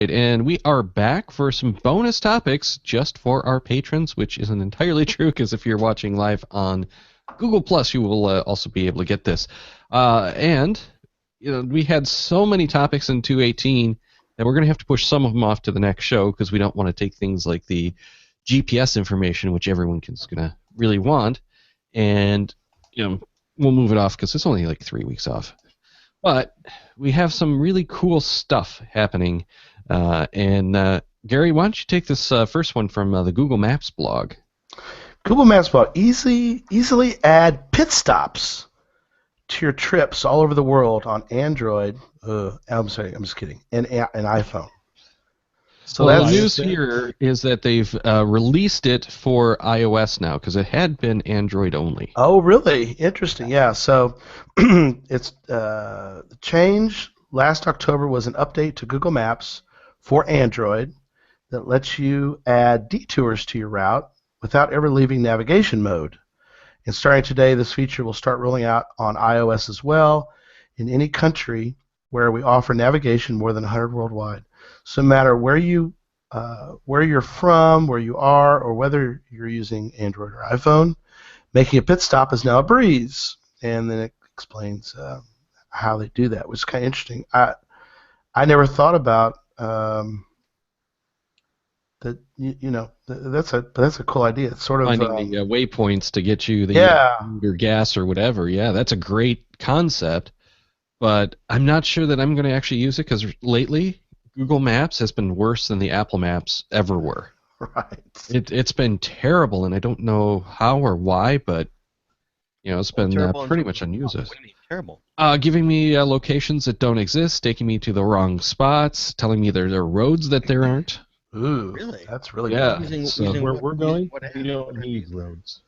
And we are back for some bonus topics just for our patrons, which isn't entirely true because if you're watching live on Google Plus, you will also be able to get this. And we had so many topics in 218 that we're going to have to push some of them off to the next show because we don't want to take things like the GPS information, which everyone is going to really want, and we'll move it off because it's only like 3 weeks off. But we have some really cool stuff happening. And Gary, why don't you take this first one from the Google Maps blog? Google Maps blog. Easily add pit stops to your trips all over the world on Android. I'm sorry, I'm just kidding. And iPhone. So the news here is that they've released it for iOS now because it had been Android only. Oh, really? Interesting. Yeah. So it's the change last October was an update to Google Maps for Android that lets you add detours to your route without ever leaving navigation mode. And starting today, this feature will start rolling out on iOS as well in any country where we offer navigation more than 100 worldwide. So no matter where you're from, where you are, or whether you're using Android or iPhone, making a pit stop is now a breeze. And then it explains how they do that, which is kind of interesting. I never thought about that. That's a cool idea. It's sort of finding the waypoints to get you your gas or whatever. Yeah, that's a great concept. But I'm not sure that I'm going to actually use it because lately Google Maps has been worse than the Apple Maps ever were. Right. It's been terrible, and I don't know how or why, but it's been pretty much unused. What do you mean, terrible? Giving me locations that don't exist, taking me to the wrong spots, telling me there are roads that there aren't. Ooh, really? That's really good. Using where we're going, we don't need roads.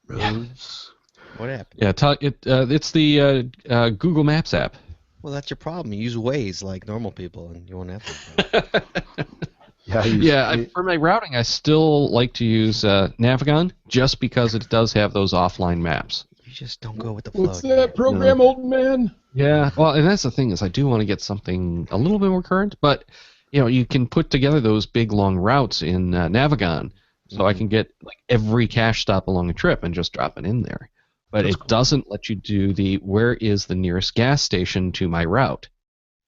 Roads. What happened? Yeah, it's the Google Maps app. Well, that's your problem. You use Waze like normal people, and you won't have to. For my routing, I still like to use Navigon just because it does have those offline maps. You just don't go with the flow. What's that program, old man? Yeah, well, and that's the thing is I do want to get something a little bit more current, but you can put together those big long routes in Navigon, so I can get like every cache stop along a trip and just drop it in there. But it doesn't let you do the where is the nearest gas station to my route.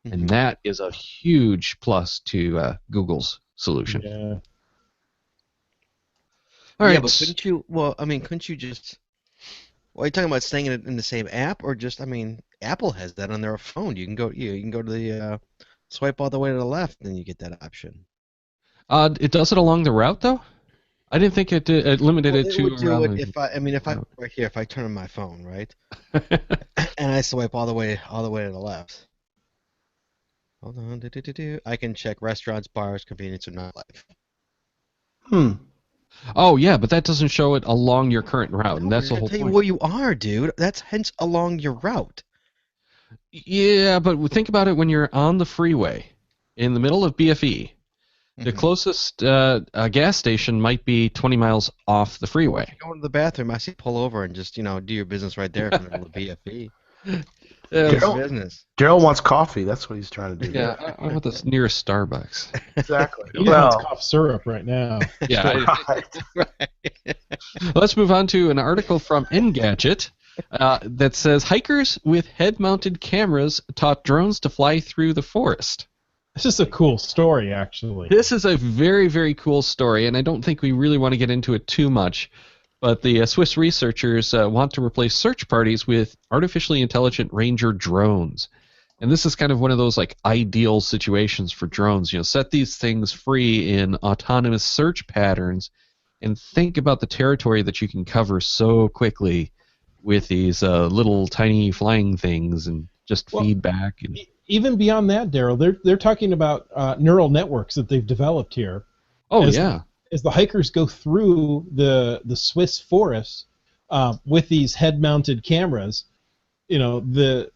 And that is a huge plus to Google's solution. Yeah. All right. Yeah, but couldn't you just... Well, are you talking about staying in the same app, or just, Apple has that on their phone. You can go to the swipe all the way to the left, and you get that option. It does it along the route, though? I didn't think it limited it to. Would do it if I turn on my phone, right, and I swipe all the way to the left. Hold on, I can check restaurants, bars, convenience, or nightlife. Oh yeah, but that doesn't show it along your current route, and that's the whole point. point. Where you are, dude. That's hence along your route. Yeah, but think about it when you're on the freeway, in the middle of BFE. The closest gas station might be 20 miles off the freeway. Go to the bathroom. I see pull over and just do your business right there in the middle of BFE. Darryl wants coffee. That's what he's trying to do. Yeah, I want the nearest Starbucks. Exactly. He wants cough syrup right now. Yeah. Let's move on to an article from Engadget that says hikers with head-mounted cameras taught drones to fly through the forest. This is a cool story, actually. This is a very, very cool story, and I don't think we really want to get into it too much. But the Swiss researchers want to replace search parties with artificially intelligent ranger drones. And this is kind of one of those ideal situations for drones. Set these things free in autonomous search patterns and think about the territory that you can cover so quickly with these little tiny flying things and just feedback. And even beyond that, Darryl, they're talking about neural networks that they've developed here. As the hikers go through the Swiss forests with these head-mounted cameras, the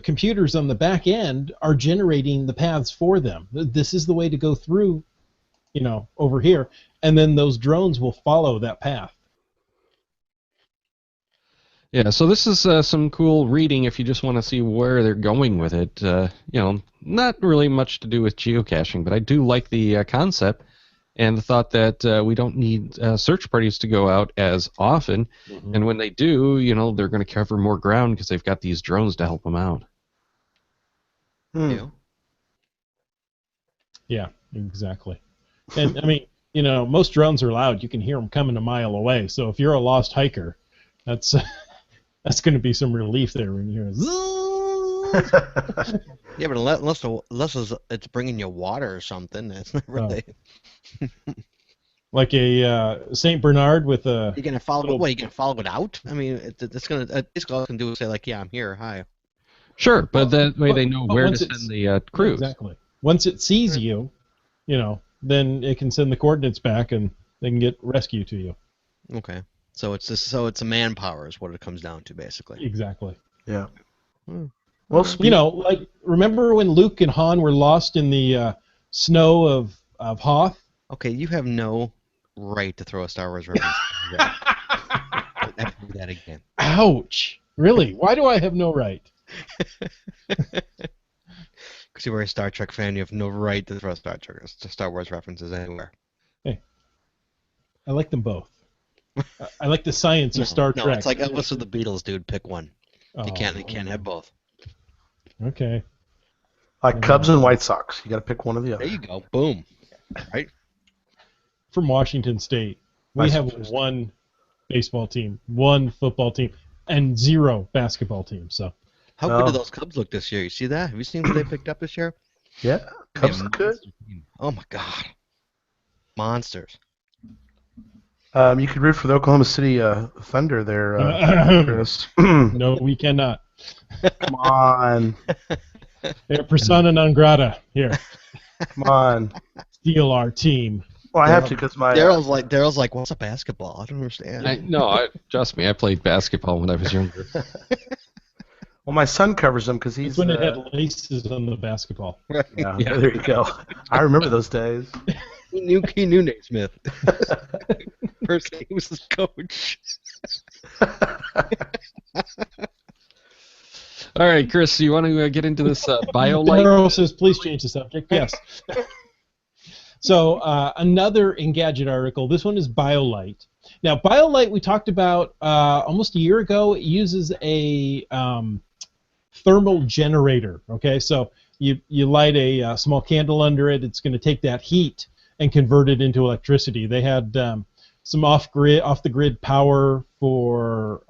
computers on the back end are generating the paths for them. This is the way to go through, over here, and then those drones will follow that path. Yeah, so this is some cool reading if you just want to see where they're going with it. Not really much to do with geocaching, but I do like the concept and the thought that we don't need search parties to go out as often. Mm-hmm. And when they do, they're going to cover more ground because they've got these drones to help them out. Yeah, exactly. And, I mean, most drones are loud. You can hear them coming a mile away. So if you're a lost hiker, that's going to be some relief there when you hear Yeah, but unless it's bringing you water or something, that's not really. Like a Saint Bernard with a. You're gonna follow. What? You gonna follow it out? I mean, it's gonna. Basically, all it can do is say like, "Yeah, I'm here. Hi." Sure, but that way they know where to send the crews. Exactly. Once it sees you, then it can send the coordinates back and they can get rescue to you. Okay. So it's a manpower is what it comes down to, basically. Exactly. Yeah. Well, like remember when Luke and Han were lost in the snow of Hoth? Okay, you have no right to throw a Star Wars reference. Never do that again. Ouch! Really? Why do I have no right? Because you were a Star Trek fan, you have no right to throw Star Wars references anywhere. Hey, I like them both. I like the science of Star Trek. No, it's like Elvis or the Beatles, dude. Pick one. You can't have both. Okay. Like Cubs and White Sox. You got to pick one or the other. There you go. Boom. Right? From Washington State. We have one baseball team, one football team, and 0 basketball teams. So. How good do those Cubs look this year? You see that? Have you seen what they picked up this year? Yeah. Cubs look good. Oh, my God. Monsters. You could root for the Oklahoma City Thunder there, Chris. No, we cannot. Come on. They're persona non grata here. Come on. Steal our team. Well, I have to because my Daryl's like, what's a basketball? I don't understand. Trust me, I played basketball when I was younger. Well, my son covers them because he's when it had laces on the basketball. Yeah, there you go. I remember those days. He knew Naismith. First, he was his coach. All right, Chris, you want to get into this BioLite? Darryl says, please change the subject. Yes. So another Engadget article. This one is BioLite. Now, BioLite we talked about almost a year ago. It uses a thermal generator. Okay, so you light a small candle under it. It's going to take that heat and convert it into electricity. They had some off the grid power for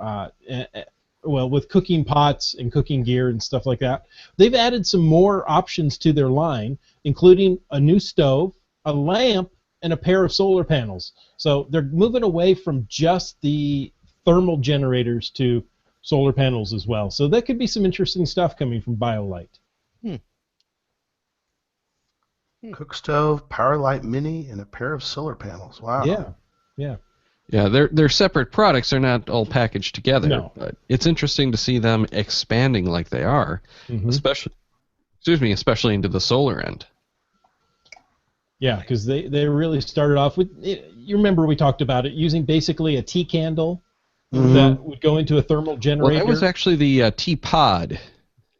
with cooking pots and cooking gear and stuff like that. They've added some more options to their line, including a new stove, a lamp, and a pair of solar panels. So they're moving away from just the thermal generators to solar panels as well. So that could be some interesting stuff coming from BioLite. Cook stove, Power Light Mini, and a pair of solar panels. Wow. Yeah. Yeah, they're separate products. They're not all packaged together. No. But it's interesting to see them expanding like they are, especially into the solar end. Yeah, because they really started off with, you remember we talked about it, using basically a tea candle that would go into a thermal generator. Well, that was actually the T-Pod.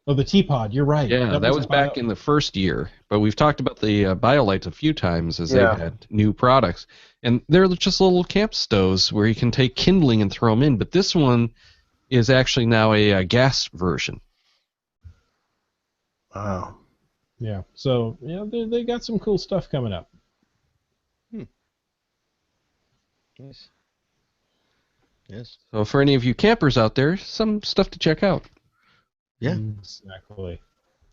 Oh, the T-Pod, you're right. Yeah, that was back in the first year. But we've talked about the BioLites a few times as they've had new products. And they're just little camp stoves where you can take kindling and throw them in. But this one is actually now a gas version. Wow. Yeah, so they got some cool stuff coming up. Yes. So for any of you campers out there, some stuff to check out. Yeah. Exactly.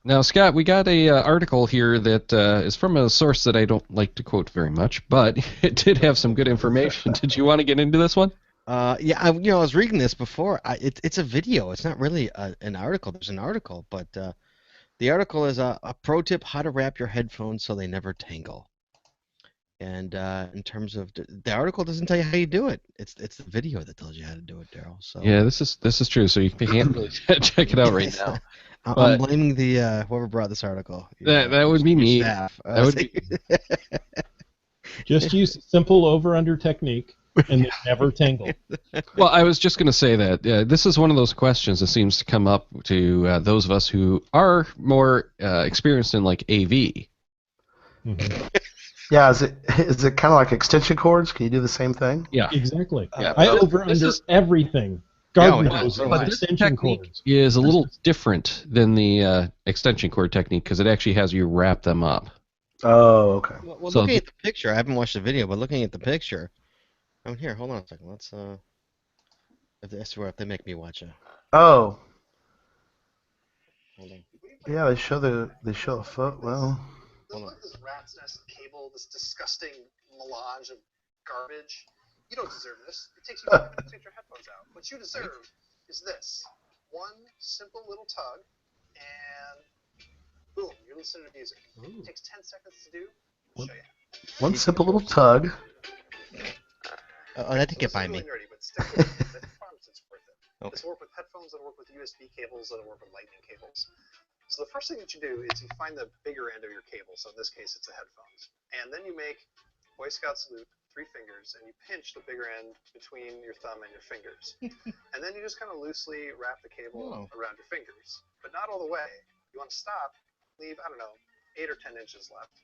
Now, Scott, we got a article here that is from a source that I don't like to quote very much, but it did have some good information. Did you want to get into this one? Yeah, I was reading this before. It's a video. It's not really an article. There's an article, but the article is a pro tip: how to wrap your headphones so they never tangle. And in terms of the article doesn't tell you how you do it. It's the video that tells you how to do it, Darryl. So yeah, this is true. So you can't really check it out right now. I'm blaming the whoever brought this article. That would be me. Staff. That would be... Just use simple over-under technique. and they never tangle. Well, I was just going to say that this is one of those questions that seems to come up to those of us who are more experienced in like AV. Mm-hmm. Yeah, is it kind of like extension cords? Can you do the same thing? Yeah, Exactly. Yeah, I but over this under is- everything. Yeah, Garden well, hoses, but this extension technique cords. is a little different than the extension cord technique because it actually has you wrap them up. Oh, okay. Well, So looking at the picture, I haven't watched the video, but looking at the picture, oh, here, hold on a second. Let's I swear if they make me watch it. Oh, Hold on. yeah. They show a foot. Well, Hold on. This rat's nest cable, this disgusting melange of garbage. You don't deserve this. It takes you 5 minutes to get your headphones out. What you deserve is this. One simple little tug, and boom, you're listening to music. It takes 10 seconds to do. I'll show you. one simple little tug. Oh, that didn't get by This is me. really nerdy, but stick with it. I promise it's worth it. Okay. This will work with headphones, that'll work with USB cables, that'll work with lightning cables. So the first thing that you do is you find the bigger end of your cable. So in this case, it's a headphones. And then you make Boy Scout salute, 3 fingers, and you pinch the bigger end between your thumb and your fingers. And then you just kind of loosely wrap the cable around your fingers, but not all the way. You want to stop, leave, I don't know, 8 or 10 inches left.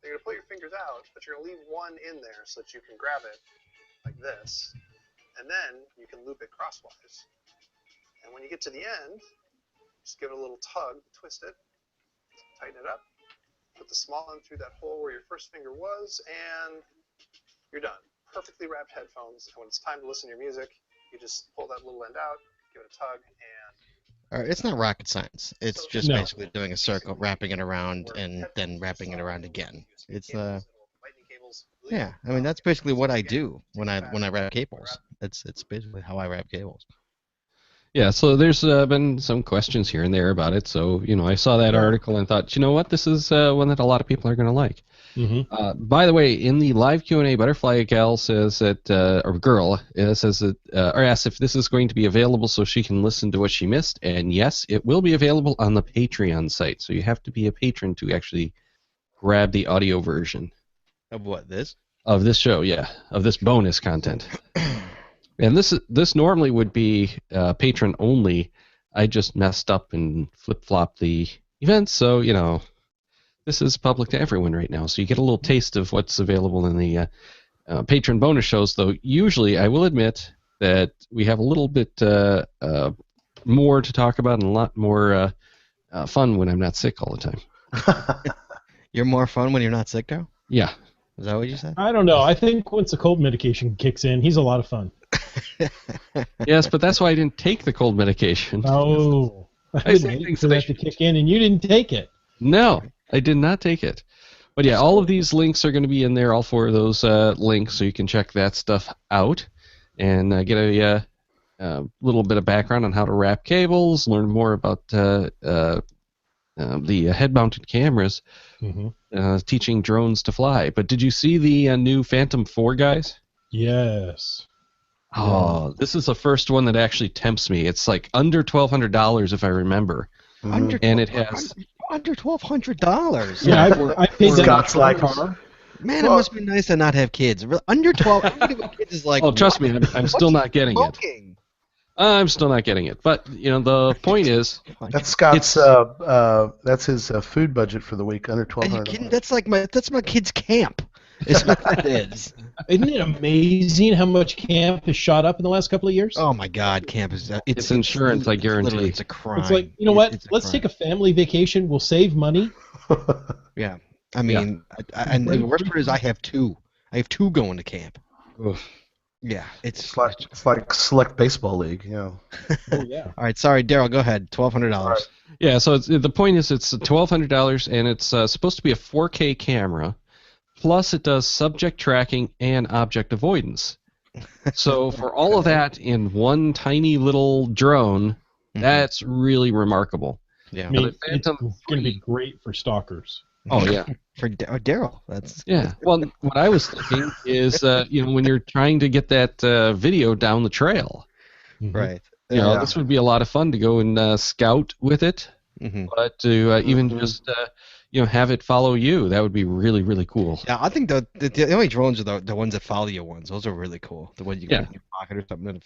You're going to pull your fingers out, but you're going to leave one in there so that you can grab it like this, and then you can loop it crosswise. And when you get to the end, just give it a little tug, twist it, tighten it up, put the small end through that hole where your first finger was, and you're done. Perfectly wrapped headphones, and when it's time to listen to your music, you just pull that little end out, give it a tug, and All right, it's not rocket science. It's just No. basically doing a circle, wrapping it around, and then wrapping it around again. It's lightning cables. yeah. I mean, that's basically what I do when I wrap cables. It's basically how I wrap cables. Yeah, so there's been some questions here and there about it. So, I saw that article and thought, you know what, this is one that a lot of people are going to like. Mm-hmm. By the way, in the live Q&A, Butterfly Gal says that, or girl says that, or asks if this is going to be available so she can listen to what she missed. And yes, it will be available on the Patreon site. So you have to be a patron to actually grab the audio version Of what, this? of this show. Yeah, of this bonus content. And this normally would be patron only. I just messed up and flip-flopped the events, so this is public to everyone right now. So you get a little taste of what's available in the patron bonus shows. Though usually, I will admit that we have a little bit more to talk about and a lot more fun when I'm not sick all the time. You're more fun when you're not sick, though? Yeah. Is that what you said? I don't know. I think once the cold medication kicks in, he's a lot of fun. Yes, but that's why I didn't take the cold medication. Oh, I've I been say waiting things for that I that to kick in, and you didn't take it. No, I did not take it. But yeah, all of these links are going to be in there, all 4 of those links, so you can check that stuff out and get a little bit of background on how to wrap cables, learn more about the head-mounted cameras, teaching drones to fly. But did you see the new Phantom 4, guys? Yes. Oh, this is the first one that actually tempts me. It's like under $1,200 if I remember. Under And it has... under $1,200. Yeah, I paid that Scott's for like- a car. Man, it must be nice to not have kids. Under 12, kids is like. Oh, trust me, I'm still not getting it. Smoking? I'm still not getting it. But, the point is... That's Scott's. That's his food budget for the week, under Are you kidding? $1,200. That's my kid's camp. Is what that is. Isn't it amazing how much camp has shot up in the last couple of years? Oh my God, camp is. It's insurance, I guarantee. Literally, it's a crime. It's like, you know what? Let's take a family vacation. We'll save money. Yeah, I mean, and the worst part is I have 2. I have 2 going to camp. Oof. Yeah, it's. It's like select baseball league, Oh, yeah. All right, sorry, Darryl. Go ahead. $1,200. Right. Yeah, so the point is it's $1,200, and it's supposed to be a 4K camera, plus it does subject tracking and object avoidance. So for all of that in one tiny little drone, that's really remarkable. Yeah. I mean, the it's Phantom going to be 3. great for stalkers. Oh, yeah. For Darryl, that's. Yeah. Well, what I was thinking is, when you're trying to get that video down the trail, Right. this would be a lot of fun to go and scout with it. Mm-hmm. But to even just have it follow you. That would be really, really cool. Yeah, I think the only drones are the ones that follow you ones. Those are really cool. The ones you can put in your pocket or something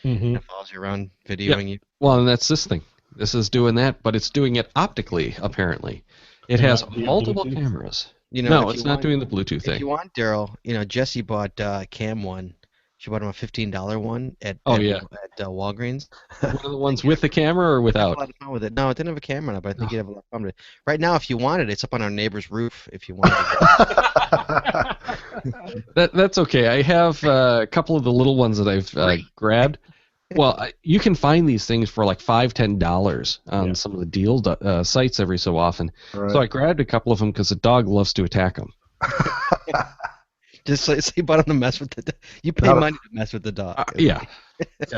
and it follows you around, videoing you. Well, and that's this thing. This is doing that, but it's doing it optically, apparently. It has multiple cameras. No, it's not doing the Bluetooth thing. If you want, Daryl, Jesse bought Cam one. She bought him a $15 one at Walgreens. One of the ones with the camera or without? I had a lot of fun with it. No, it didn't have a camera on it, but I think you'd have a lot of fun with it. Right now, if you wanted, it's up on our neighbor's roof. If you wanted it. That's okay. I have a couple of the little ones that I've grabbed. Well, you can find these things for like $5, $10 on some of the deal sites every so often. Right. So I grabbed a couple of them because the dog loves to attack them. Just so you bought him to mess with the. You pay money to mess with the dog. Yeah,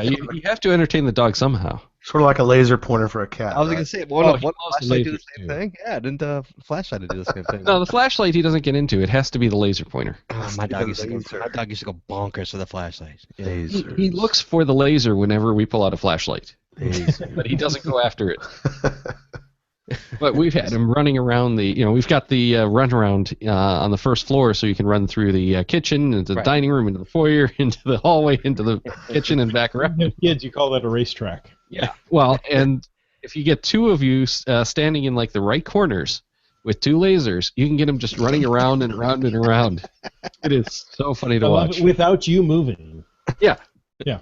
you have to entertain the dog somehow. Sort of like a laser pointer for a cat. I was going to say, what flashlight do the same thing? Yeah, didn't the flashlight do the same thing? No, the flashlight he doesn't get into. It has to be the laser pointer. Oh, my dog used to go bonkers for the flashlight. He looks for the laser whenever we pull out a flashlight, but he doesn't go after it. But we've had him running around we've got the runaround on the first floor, so you can run through the kitchen, into the dining room, into the foyer, into the hallway, into the kitchen, and back around. Kids, you call that a racetrack. Yeah. Well, and if you get two of you standing in like the right corners with two lasers, you can get them just running around and around and around. It is so funny to watch. Without you moving. Yeah. Yeah.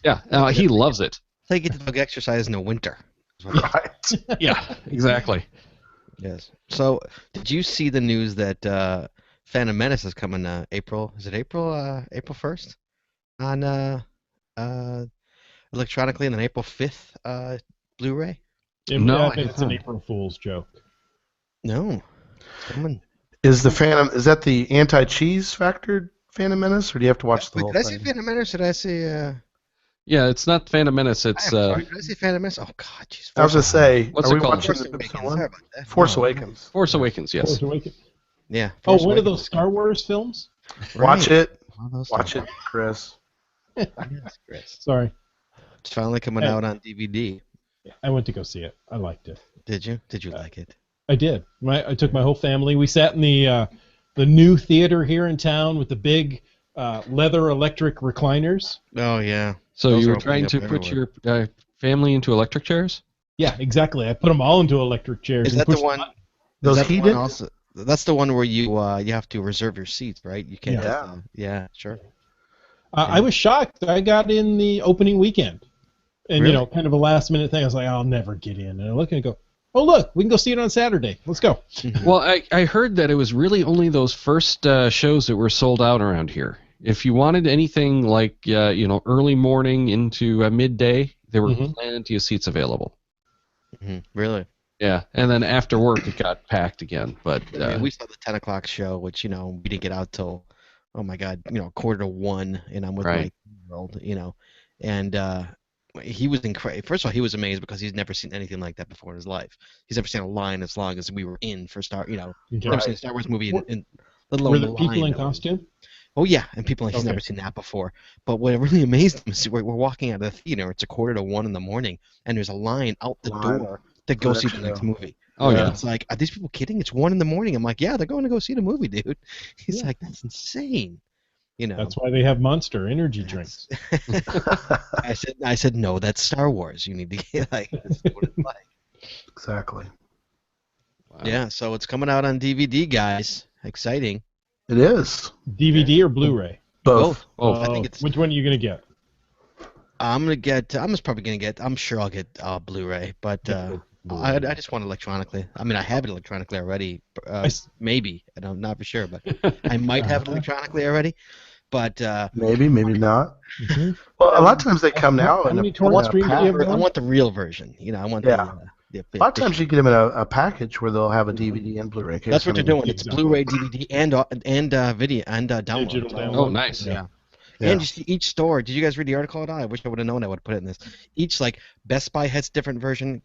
Yeah. He loves it. So you get the dog exercise in the winter. Right. Yeah, exactly. Yes. So, did you see the news that Phantom Menace is coming April? Is it April 1st on electronically, and then April 5th Blu-ray? No, it's an April Fool's joke. No. It's coming. Is that the anti-cheese factored Phantom Menace, or do you have to watch the whole thing? Did I say Phantom Menace, or did I say? Yeah, it's not Phantom Menace. It's. Sorry, did I say Phantom Menace? Oh God, jeez. I was gonna say, what's are it we called? watching Force Awakens. Force Awakens, yes. Force Awakens. Yeah. One of those Star Wars films. Watch it. Watch it, Chris. Yes, Chris. Sorry. It's finally coming out on DVD. I went to go see it. I liked it. Did you? Did you like it? I did. I took my whole family. We sat in the new theater here in town with the big leather electric recliners. Oh yeah. So you were trying to put your family into electric chairs? Yeah, exactly. I put them all into electric chairs. Is that the one? Those heated? That's the one where you have to reserve your seats, right? You can't. Yeah, sure. I was shocked. I got in the opening weekend, and Really? kind of a last minute thing. I was like, I'll never get in. And I look and go, oh look, we can go see it on Saturday. Let's go. Well, I heard that it was really only those first shows that were sold out around here. If you wanted anything like early morning into midday, there were plenty of seats available. Mm-hmm. Really? Yeah, and then after work it got packed again. But we saw the 10 o'clock show, which we didn't get out till, oh my God, 1:45, and I'm with my 8-year-old, and he was incredible. First of all, he was amazed because he's never seen anything like that before in his life. He's never seen a line as long as we were in for never seen a Star Wars movie in let alone were the people in costume? Oh yeah, and people he's never seen that before. But what really amazed him is we're walking out of the theater. It's 1:45 in the morning, and there's a line out the door to go see the next movie. Oh yeah. It's like, are these people kidding? It's 1 a.m. I'm like, yeah, they're going to go see the movie, dude. He's like, that's insane. That's why they have Monster energy drinks. I said no, that's Star Wars. You need to get that's what it's like. Exactly. Wow. Yeah, so it's coming out on DVD, guys. Exciting. It is. DVD or Blu-ray? Both. I think which one are you gonna get? I'm sure I'll get Blu-ray, but I just want it electronically. I mean, I have it electronically already. Maybe, and I'm not for sure, but I might have it electronically already. But maybe not. Well, a lot of times they come now in I want the real version. I want a lot of times you get them in a package where they'll have a DVD and Blu-ray. That's what they're doing. It's Blu-ray, DVD, and video and download. Digital download. Oh, nice. Yeah. And just each store. Did you guys read the article at all? I wish I would have known. I would have put it in this. Each Best Buy has different version.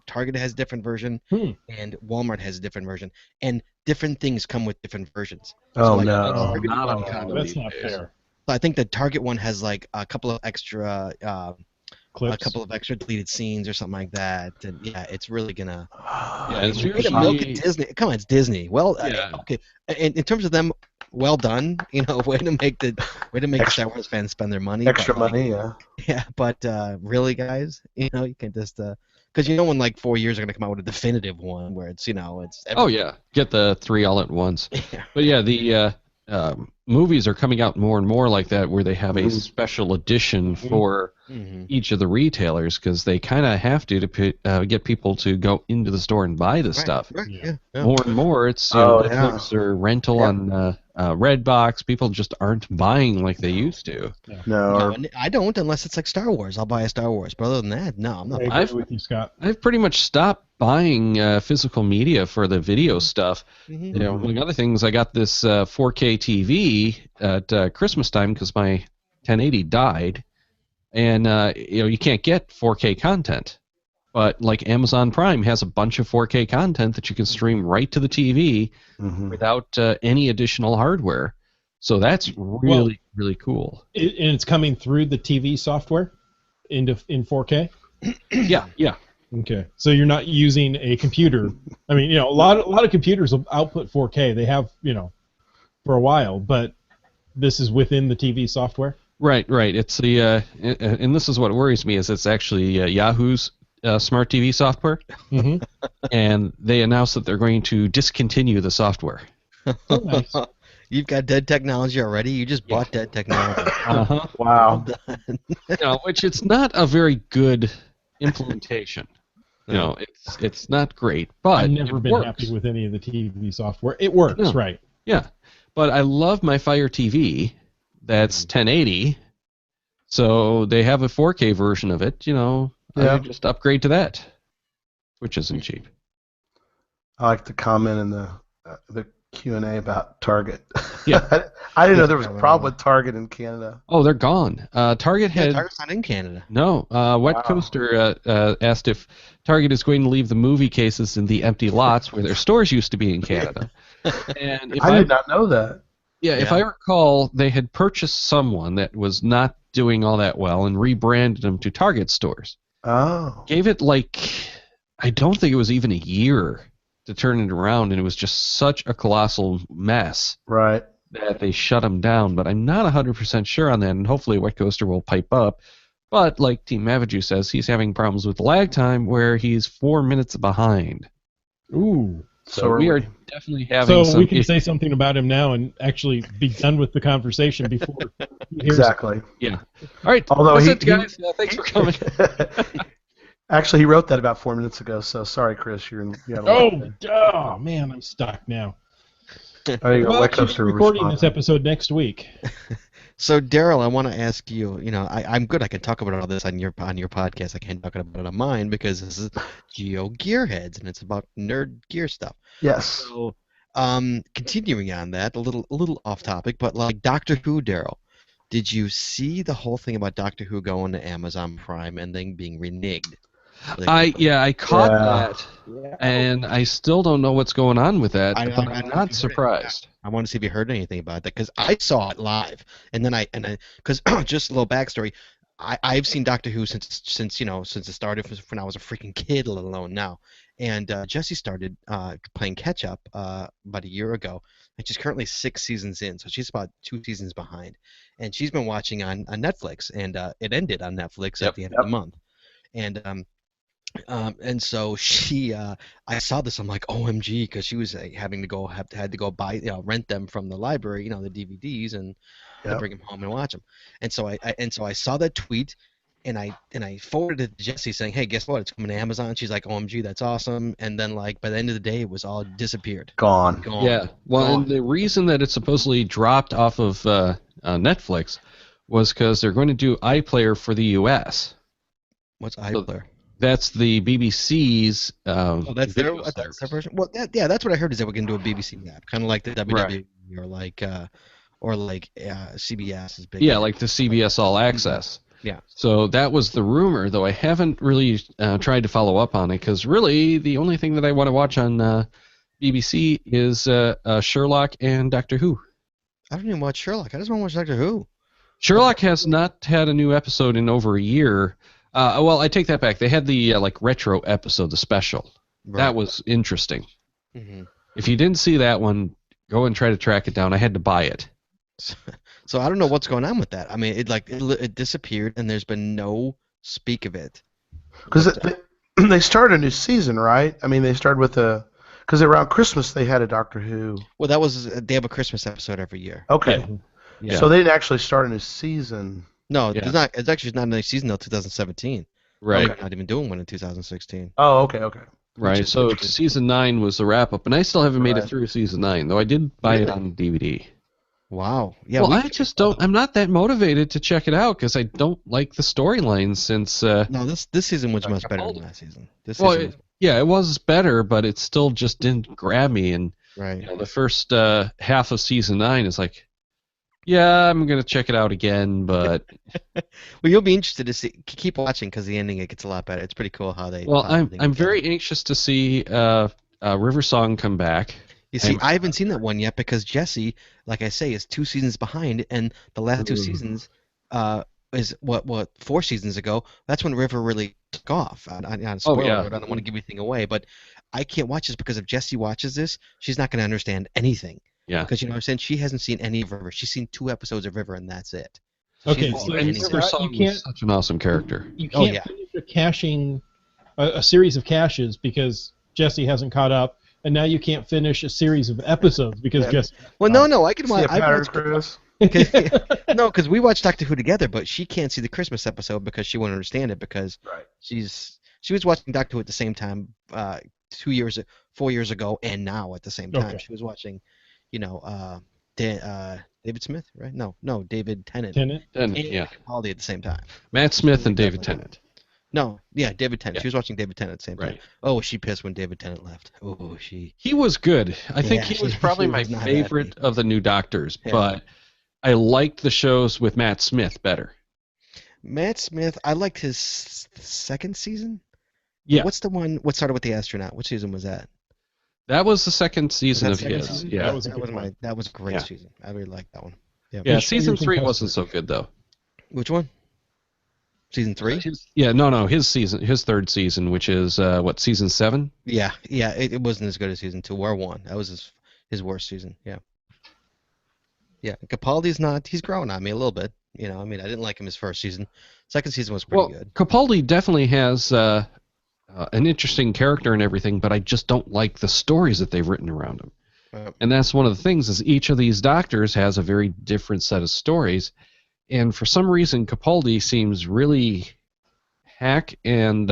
Target has different version, and Walmart has a different version, and different things come with different versions. Oh no, that's not fair. So I think the Target one has a couple of extra a couple of extra deleted scenes or something like that. And yeah, it's really gonna. Yeah, it's Way to milk usually it, Disney. Come on, it's Disney. Well, Yeah. okay. In terms of them, well done. Way to make the Star Wars fans spend their money. Extra but, like, money, yeah. Yeah, but really, guys, you can just because in like 4 years they're gonna come out with a definitive one where it's it's. Oh yeah, get the 3 all at once. Yeah. But yeah, the movies are coming out more and more like that, where they have a special edition for each of the retailers, because they kind of have to get people to go into the store and buy the stuff. Right. Yeah. More and more, it's Netflix or rental on Redbox. People just aren't buying like they used to. No. I don't unless it's like Star Wars. I'll buy a Star Wars, but other than that, no, I'm not. I agree with you, Scott. I've pretty much stopped buying physical media for the video stuff. Among other things, I got this 4K TV at Christmas time because my 1080 died, and you can't get 4K content. But like Amazon Prime has a bunch of 4K content that you can stream right to the TV without any additional hardware. So that's really, really cool. And it's coming through the TV software in 4K? Yeah. Okay. So you're not using a computer. I mean, a lot of computers will output 4K. They have, for a while, but this is within the TV software? Right. It's the and this is what worries me, is it's actually Yahoo's smart TV software, and they announced that they're going to discontinue the software. Oh, nice. You've got dead technology already. You just bought dead technology. Wow. Which it's not a very good implementation. It's not great, but I've never been works. happy with any of the TV software. It works, right? Yeah, but I love my Fire TV. That's 1080, so they have a 4K version of it. I just upgrade to that, which isn't cheap. I like the comment in the Q&A about Target. Yeah. I didn't know there was a problem with Target in Canada. Oh, they're gone. Target's not in Canada. No. Wet Coaster asked if Target is going to leave the movie cases in the empty lots where their stores used to be in Canada. And I did not know that. Yeah, if I recall, they had purchased someone that was not doing all that well and rebranded them to Target stores. Oh. Gave it I don't think it was even a year to turn it around, and it was just such a colossal mess. Right. That they shut them down, but I'm not 100% sure on that, and hopefully Wet Coaster will pipe up. But like Team Mavaju says, he's having problems with lag time where he's 4 minutes behind. Ooh. So we are definitely having So we can say something about him now and actually be done with the conversation before he hears Exactly. Yeah. All right. Although that's it, guys. Thanks for coming. Actually, he wrote that about 4 minutes ago, so sorry, Chris. You had Oh, man, I'm stuck now. There you go. Well, Wet actually, Coaster we're recording responded. this episode next week. So Darryl, I want to ask you. I'm good. I can talk about all this on your podcast. I can't talk about it on mine because this is GeoGearHeads and it's about nerd gear stuff. Yes. So, continuing on that, a little off topic, but like Doctor Who, Darryl, did you see the whole thing about Doctor Who going to Amazon Prime and then being reneged? I caught that, and I still don't know what's going on with that, but I'm not surprised. I want to see if you heard anything about that because I saw it live, and then because just a little backstory, I've seen Doctor Who since it started when I was a freaking kid, let alone now. And Jessie started playing catch up about a year ago, and she's currently 6 seasons in, so she's about 2 seasons behind. And she's been watching on Netflix, and it ended on Netflix at the end of the month. And so she, I saw this. I'm like, OMG, because she was having to go had to go buy, rent them from the library, the DVDs, and bring them home and watch them. And so I saw that tweet, and I forwarded it to Jessie saying, hey, guess what? It's coming to Amazon. She's like, OMG, that's awesome. And then by the end of the day, it was all disappeared. Gone. Yeah. Well, and the reason that it supposedly dropped off of Netflix was because they're going to do iPlayer for the U.S. What's iPlayer? That's the BBC's. That's their version. Well, that's what I heard is that we're going to do a BBC app, kind of like the WWE or like CBS is big. Yeah, like the CBS All Access. Yeah. So that was the rumor, though I haven't really tried to follow up on it because really the only thing that I want to watch on BBC is Sherlock and Doctor Who. I don't even watch Sherlock. I just want to watch Doctor Who. Sherlock has not had a new episode in over a year. Well, I take that back. They had the like retro episode, the special. Right. That was interesting. Mm-hmm. If you didn't see that one, go and try to track it down. I had to buy it. So I don't know what's going on with that. I mean, it disappeared, and there's been no speak of it. Because they started a new season, right? I mean, they started with because around Christmas they had a Doctor Who. Well, they have a Christmas episode every year. Okay. Yeah. So they didn't actually start a new season. No, Yeah. it's not. It's actually not another season until 2017. Right. They're not even doing one in 2016. Oh, okay. Right. So season 9 was the wrap up, and I still haven't made it Right. through season 9, though I did buy it on DVD. Wow. Yeah. Well, I just don't. I'm not that motivated to check it out because I don't like the storyline since. No, this season was much better than last season. This Well, season it was better, but it still just didn't grab me. And right. the first half of season 9 is like, yeah, I'm gonna check it out again, but Well, you'll be interested to see. Keep watching because the ending it gets a lot better. It's pretty cool how they. well, tie I'm everything together. very anxious to see River Song come back. You see, I haven't seen that one yet because Jesse, like I say, is 2 seasons behind, and the last 2 seasons is what 4 seasons ago. That's when River really took off. On spoiler alert, I don't want to give anything away, but I can't watch this because if Jesse watches this, she's not going to understand anything. Yeah. Because you know what I'm saying, she hasn't seen any of River. She's seen 2 episodes of River, and that's it. So Okay, she hasn't so seen And anything. River Song was such an awesome character. You Oh, can't yeah. finish a caching, a series of caches because Jesse hasn't caught up, and now you can't finish a series of episodes because Jesse. Well, no, I can See watch. a pattern, Chris? No, because we watched Doctor Who together, but she can't see the Christmas episode because she won't understand it because Right. she was watching Doctor Who at the same time 4 years ago and now at the same time. Okay. She was watching, David Smith, right? No, David Tennant. Tennant? And And yeah, Capaldi at the same time. Matt Smith and David Tennant. No, yeah, David Tennant. Yeah. She was watching David Tennant at the same time. Right. Oh, was she pissed when David Tennant left? Oh, He was good. I think Yeah, he was she probably was my not favorite happy. of the new Doctors, Yeah. but I liked the shows with Matt Smith better. Matt Smith. I liked his second season. Yeah. What's the one? What started with the astronaut? What season was that? That was the second season Was of that second his. season? Yeah. That was a good That was a great Yeah. season. I really liked that one. Yeah, Which season figures 3 and wasn't customers? so good though. Which one? Season 3? His third season, which is season 7? Yeah. It wasn't as good as season 2 or 1. That was his worst season. Yeah. Yeah. Capaldi's not. He's growing on me a little bit. I didn't like him his first season. Second season was pretty good. Capaldi definitely has an interesting character and everything, but I just don't like the stories that they've written around him. And that's one of the things is each of these doctors has a very different set of stories, and for some reason Capaldi seems really hack and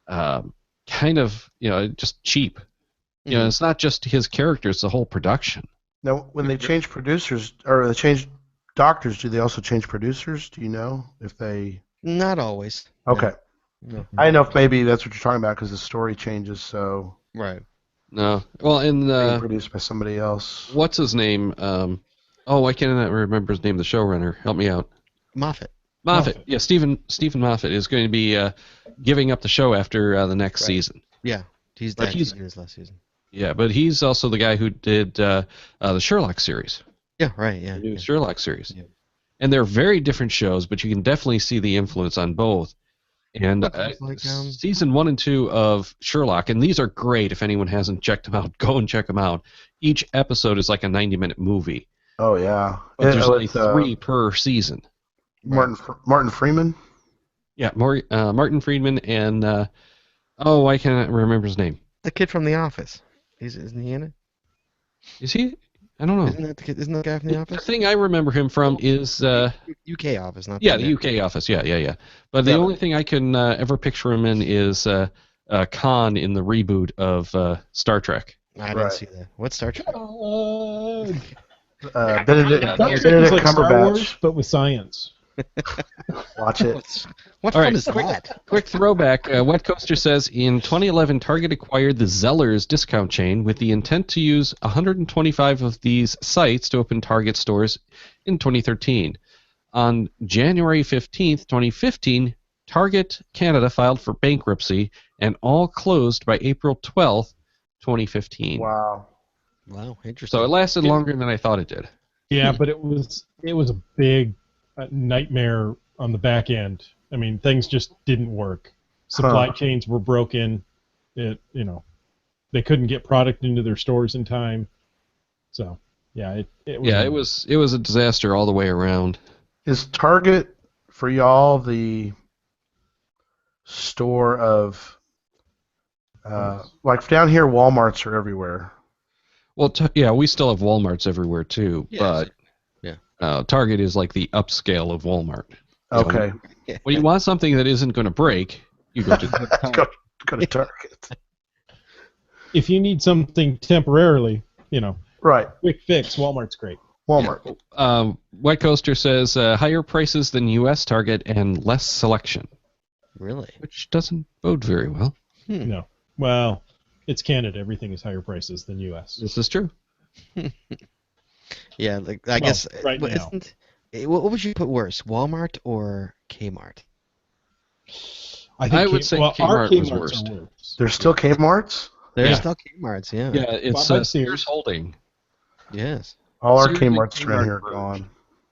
kind of just cheap. It's not just his character; it's the whole production. Now, when they change producers or they change doctors, do they also change producers? Do you know if they? Not always. Okay. No. I didn't know if maybe that's what you're talking about because the story changes, so Right. No, well, in being produced by somebody else. what's his name? I cannot remember his name. The showrunner, help me out. Moffat. Moffat. Yeah, Stephen Moffat is going to be giving up the show after the next season. Yeah. He's But dead. he's- He did his last season. Yeah, but he's also the guy who did the Sherlock series, Yeah. Right. Yeah. the new yeah. Sherlock series. Yeah. And they're very different shows, but you can definitely see the influence on both. And season 1 and 2 of Sherlock, and these are great. If anyone hasn't checked them out, go and check them out. Each episode is like a 90-minute movie, Oh yeah. but there's only It's, 3 per season. Martin Freeman. Yeah, Martin Friedman and I can't remember his name. The kid from The Office. Isn't he in it? Is he? I don't know. Isn't that the kid? Isn't that the guy from The The Office? thing I remember him from is UK Office, not the the UK office. Yeah. But the only thing I can ever picture him in is Khan in the reboot of Star Trek. I didn't Right. see that. What's Star Trek? Benedict Star Trek is like Star Cumberbatch. Wars, but with science. Watch it. What All fun right, is that? Quick throwback. Wet Coaster says, in 2011, Target acquired the Zellers discount chain with the intent to use 125 of these sites to open Target stores in 2013. On January 15th, 2015, Target Canada filed for bankruptcy and all closed by April 12th, 2015. Wow. Wow, interesting. So it lasted longer than I thought it did. Yeah, but it was a big nightmare on the back end I mean, things just didn't work. Supply chains were broken. They couldn't get product into their stores in time. So, yeah, it was a disaster all the way around. Is Target for y'all the store of like down here? Walmarts are everywhere. Well, we still have Walmarts everywhere too, but Target is like the upscale of Walmart. Okay. When you want something that isn't going to break, you go to go to Target. If you need something temporarily, right, quick fix, Walmart's great. Walmart. Yeah. White Coaster says higher prices than U.S. Target and less selection. Really? Which doesn't bode very well. No. Well, it's Canada. Everything is higher prices than U.S. This is true. Yeah, I guess. Right now. What would you put worse, Walmart or Kmart? I would say Kmart was worst. There's still Kmarts? There's still Kmarts, yeah. Yeah, it's Sears Holding. Yes. All our Kmarts around here are gone.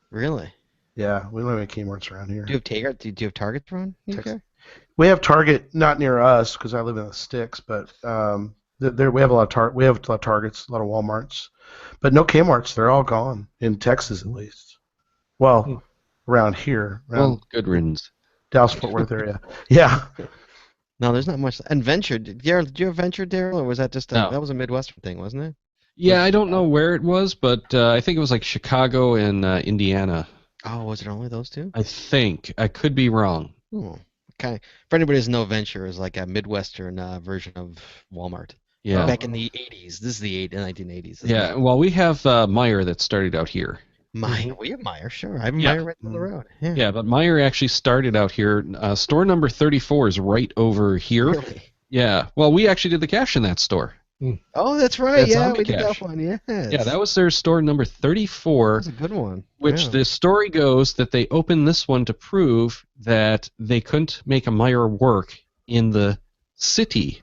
Really? Yeah, we don't have any Kmarts around here. Do you have Target around? We have Target not near us because I live in the sticks, but we have a lot of Targets, a lot of Walmarts, but no Kmarts. They're all gone in Texas, at least. Well, around here. Good riddance. Dallas Fort Worth area. Yeah. No, there's not much. And Venture, did you have Venture, Darryl, or was that just that was a Midwestern thing, wasn't it? Yeah, I don't know where it was, but I think it was like Chicago and Indiana. Oh, was it only those two? I think. I could be wrong. Oh, okay. For anybody who doesn't know, Venture is like a Midwestern version of Walmart. Yeah. Back in the 80s. This is the 1980s. Yeah, well, we have Meijer that started out here. Meijer? We have Meijer, sure. I have Meijer right down the road. Yeah, but Meijer actually started out here. Store number 34 is right over here. Really? Yeah. Well, we actually did the cache in that store. Oh, that's right. Yeah, we did that one. Yes. Yeah, that was their store number 34. That's a good one. Which the story goes that they opened this one to prove that they couldn't make a Meijer work in the city.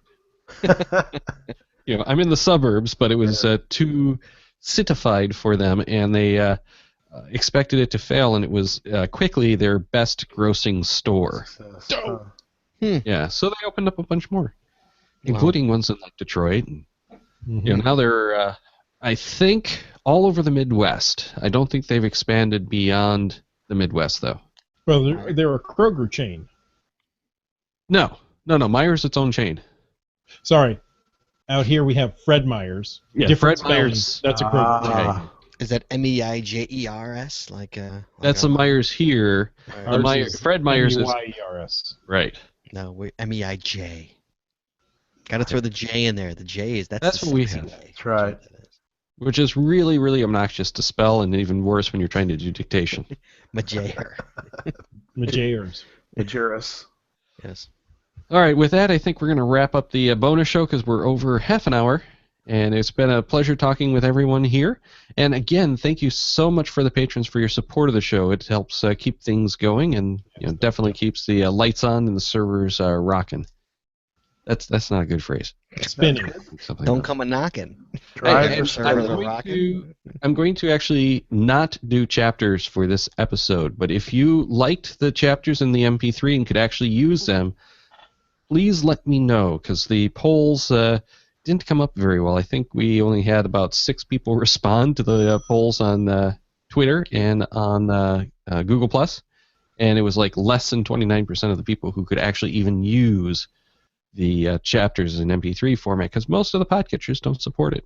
I'm in the suburbs, but it was too citified for them, and they expected it to fail, and it was quickly their best grossing store. Yeah, so they opened up a bunch more, including ones in like Detroit. And, now they're, I think, all over the Midwest. I don't think they've expanded beyond the Midwest, though. Well, they're a Kroger chain. No. Meijer's its own chain. Sorry. Out here we have Fred Meyer's. Yeah, different Fred Meyer's. That's a Kroger chain. Is that Meijers? That's a Meyer's here. Fred Meyer's is Meijers. Right. No, Meij. Got to throw the J in there. The J is that's what we have. That's right. Which is really, really obnoxious to spell, and even worse when you're trying to do dictation. Majayer. Majayers. Majerus. Yes. All right, with that, I think we're going to wrap up the bonus show because we're over half an hour, and it's been a pleasure talking with everyone here. And again, thank you so much for the patrons for your support of the show. It helps keep things going, and definitely keeps the lights on and the servers rocking. That's not a good phrase. Spinning. Don't come a knocking. I'm going to actually not do chapters for this episode, but if you liked the chapters in the MP3 and could actually use them, please let me know, because the polls didn't come up very well. I think we only had about 6 people respond to the polls on Twitter and on Google+, and it was like less than 29% of the people who could actually even use the chapters in MP3 format, because most of the podcatchers don't support it.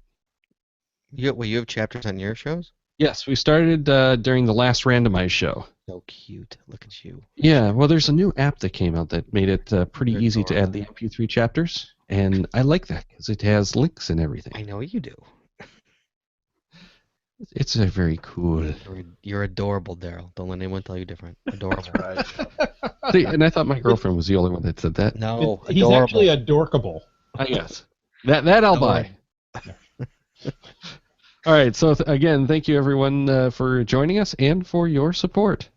You have chapters on your shows? Yes, we started during the last Randomize show. So cute. Look at you. Yeah, well, there's a new app that came out that made it pretty easy to add the MP3 chapters, and I like that because it has links and everything. I know you do. It's a very cool. You're adorable, Darryl. Don't let anyone tell you different. Adorable. That's right. See, and I thought my girlfriend was the only one that said that. No, he's adorable. actually adorkable. I guess. That I'll buy. All right, so again, thank you everyone for joining us and for your support.